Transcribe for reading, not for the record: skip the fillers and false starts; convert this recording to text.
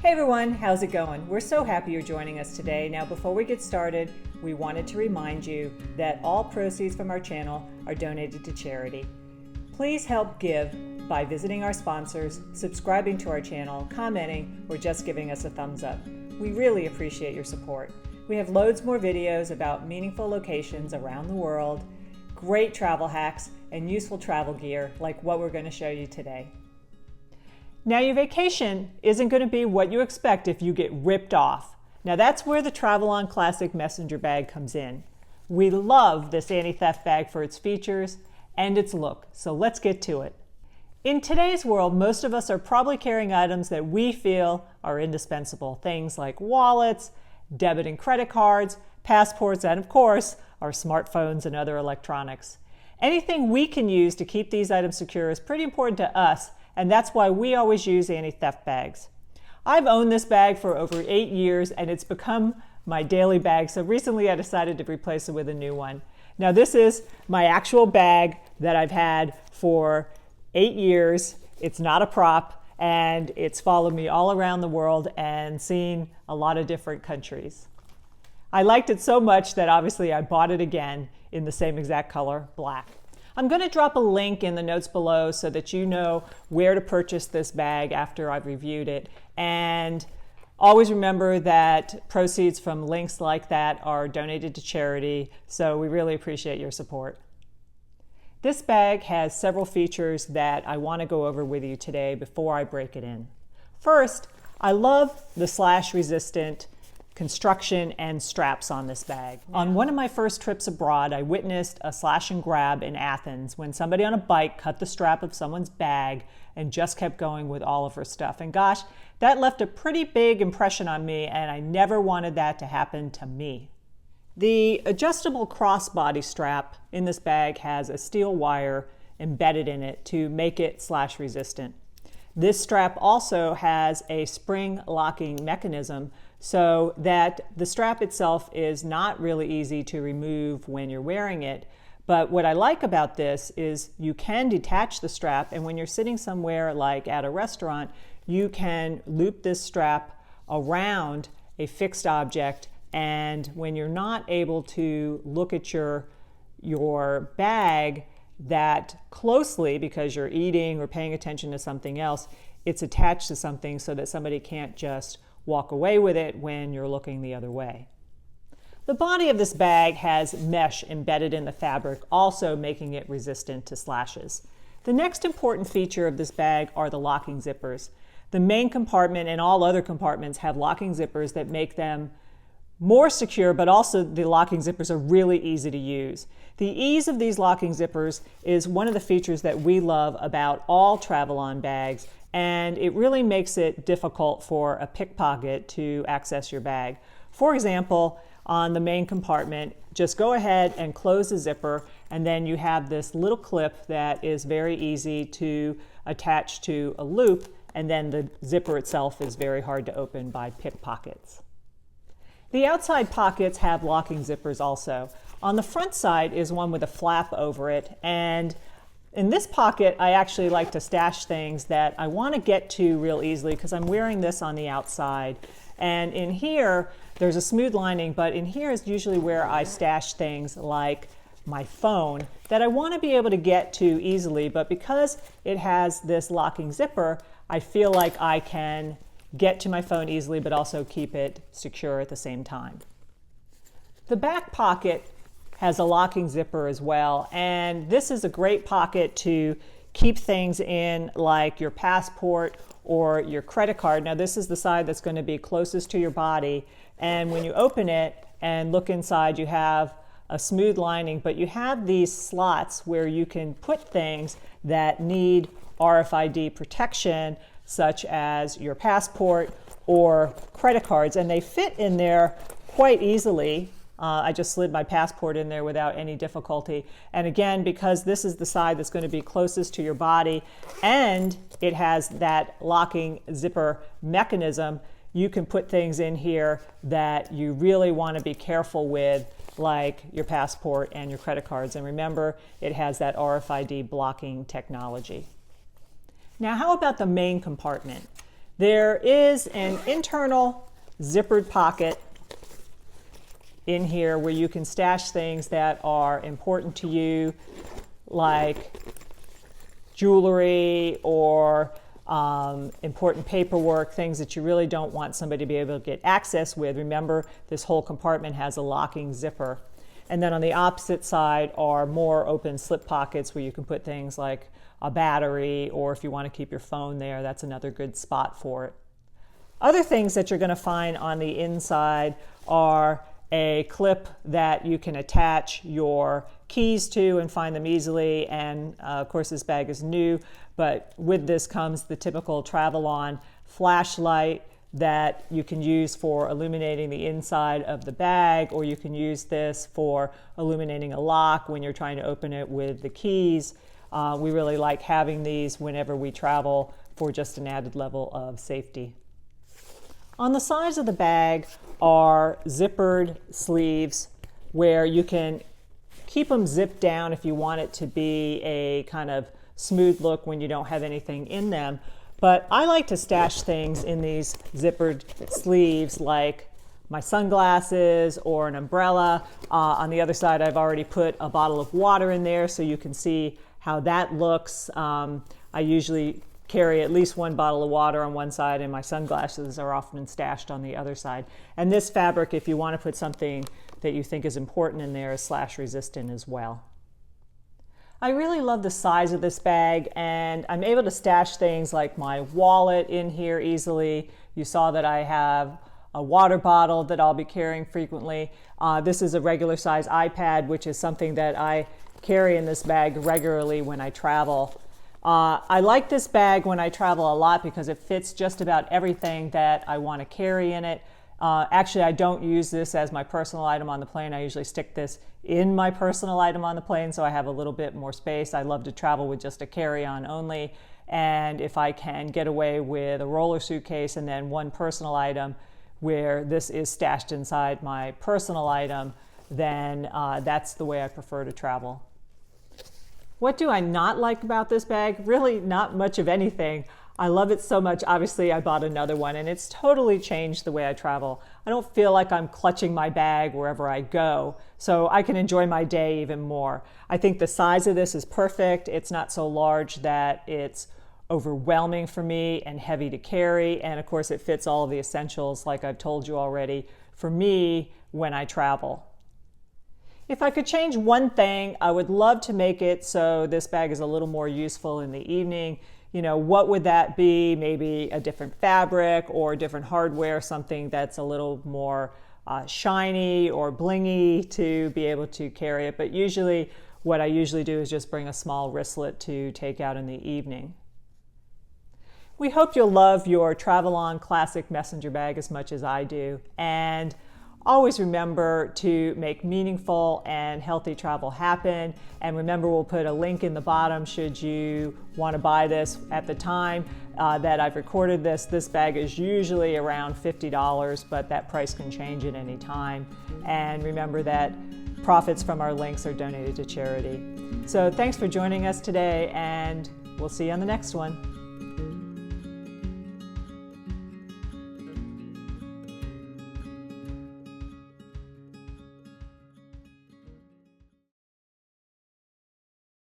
Hey everyone, how's it going? We're so happy you're joining us today. Now before we get started, we wanted to remind you that all proceeds from our channel are donated to charity. Please help give by visiting our sponsors, subscribing to our channel, commenting, or just giving us a thumbs up. We really appreciate your support. We have loads more videos about meaningful locations around the world, great travel hacks, and useful travel gear like what we're going to show you today. Now your vacation isn't going to be what you expect if you get ripped off. Now that's where the Travelon Classic Messenger bag comes in. We love this anti-theft bag for its features and its look, so let's get to it. In today's world, most of us are probably carrying items that we feel are indispensable. Things like wallets, debit and credit cards, passports, and of course, our smartphones and other electronics. Anything we can use to keep these items secure is pretty important to us, and that's why we always use anti-theft bags. I've owned this bag for over 8 years and it's become my daily bag, so recently I decided to replace it with a new one. Now this is my actual bag that I've had for 8 years. It's not a prop and it's followed me all around the world and seen a lot of different countries. I liked it so much that obviously I bought it again in the same exact color, black. I'm going to drop a link in the notes below so that you know where to purchase this bag after I've reviewed it. And always remember that proceeds from links like that are donated to charity, so we really appreciate your support. This bag has several features that I want to go over with you today before I break it in. First, I love the slash-resistant construction and straps on this bag. On one of my first trips abroad, I witnessed a slash and grab in Athens when somebody on a bike cut the strap of someone's bag and just kept going with all of her stuff. And gosh, that left a pretty big impression on me, and I never wanted that to happen to me. The adjustable crossbody strap in this bag has a steel wire embedded in it to make it slash resistant. This strap also has a spring locking mechanism so that the strap itself is not really easy to remove when you're wearing it. But what I like about this is you can detach the strap, and when you're sitting somewhere like at a restaurant, you can loop this strap around a fixed object, and when you're not able to look at your bag that closely because you're eating or paying attention to something else, it's attached to something so that somebody can't just walk away with it when you're looking the other way. The body of this bag has mesh embedded in the fabric, also making it resistant to slashes. The next important feature of this bag are the locking zippers. The main compartment and all other compartments have locking zippers that make them more secure, but also the locking zippers are really easy to use. The ease of these locking zippers is one of the features that we love about all Travelon bags, and it really makes it difficult for a pickpocket to access your bag. For example, on the main compartment, just go ahead and close the zipper, and then you have this little clip that is very easy to attach to a loop, and then the zipper itself is very hard to open by pickpockets. The outside pockets have locking zippers also. On the front side is one with a flap over it, and in this pocket I actually like to stash things that I want to get to real easily because I'm wearing this on the outside. And in here there's a smooth lining, but in here is usually where I stash things like my phone that I want to be able to get to easily, but because it has this locking zipper, I feel like I can get to my phone easily but also keep it secure at the same time. The back pocket has a locking zipper as well, and this is a great pocket to keep things in like your passport or your credit card. Now this is the side that's going to be closest to your body, and when you open it and look inside you have a smooth lining, but you have these slots where you can put things that need RFID protection, such as your passport or credit cards, and they fit in there quite easily. I just slid my passport in there without any difficulty. And again, because this is the side that's going to be closest to your body and it has that locking zipper mechanism, you can put things in here that you really want to be careful with, like your passport and your credit cards. And remember, it has that RFID blocking technology. Now, how about the main compartment? There is an internal zippered pocket in here where you can stash things that are important to you, like jewelry or important paperwork, things that you really don't want somebody to be able to get access with. Remember, this whole compartment has a locking zipper. And then on the opposite side are more open slip pockets where you can put things like a battery, or if you want to keep your phone there, that's another good spot for it. Other things that you're going to find on the inside are a clip that you can attach your keys to and find them easily. And of course, this bag is new, but with this comes the typical Travelon flashlight that you can use for illuminating the inside of the bag, or you can use this for illuminating a lock when you're trying to open it with the keys. We really like having these whenever we travel for just an added level of safety. On the sides of the bag are zippered sleeves where you can keep them zipped down if you want it to be a kind of smooth look when you don't have anything in them. But I like to stash things in these zippered sleeves, like my sunglasses or an umbrella. On the other side, I've already put a bottle of water in there so you can see how that looks. I usually carry at least one bottle of water on one side, and my sunglasses are often stashed on the other side. And this fabric, if you want to put something that you think is important in there, is slash resistant as well. I really love the size of this bag, and I'm able to stash things like my wallet in here easily. You saw that I have a water bottle that I'll be carrying frequently. This is a regular size iPad, which is something that I carry in this bag regularly when I travel. I like this bag when I travel a lot because it fits just about everything that I want to carry in it. Actually, I don't use this as my personal item on the plane. I usually stick this in my personal item on the plane so I have a little bit more space. I love to travel with just a carry-on only. And if I can get away with a roller suitcase and then one personal item where this is stashed inside my personal item, then that's the way I prefer to travel. What do I not like about this bag? Really not much of anything. I love it so much. Obviously, I bought another one and it's totally changed the way I travel. I don't feel like I'm clutching my bag wherever I go, so I can enjoy my day even more. I think the size of this is perfect. It's not so large that it's overwhelming for me and heavy to carry. And of course, it fits all of the essentials, like I've told you already, for me when I travel. If I could change one thing, I would love to make it so this bag is a little more useful in the evening. You know, what would that be? Maybe a different fabric or different hardware, something that's a little more shiny or blingy to be able to carry it. But usually, what I usually do is just bring a small wristlet to take out in the evening. We hope you'll love your Travelon Classic Messenger bag as much as I do. And always remember to make meaningful and healthy travel happen. And remember, we'll put a link in the bottom should you want to buy this. At the time that I've recorded this, this bag is usually around $50, but that price can change at any time. And remember that profits from our links are donated to charity. So thanks for joining us today, and we'll see you on the next one.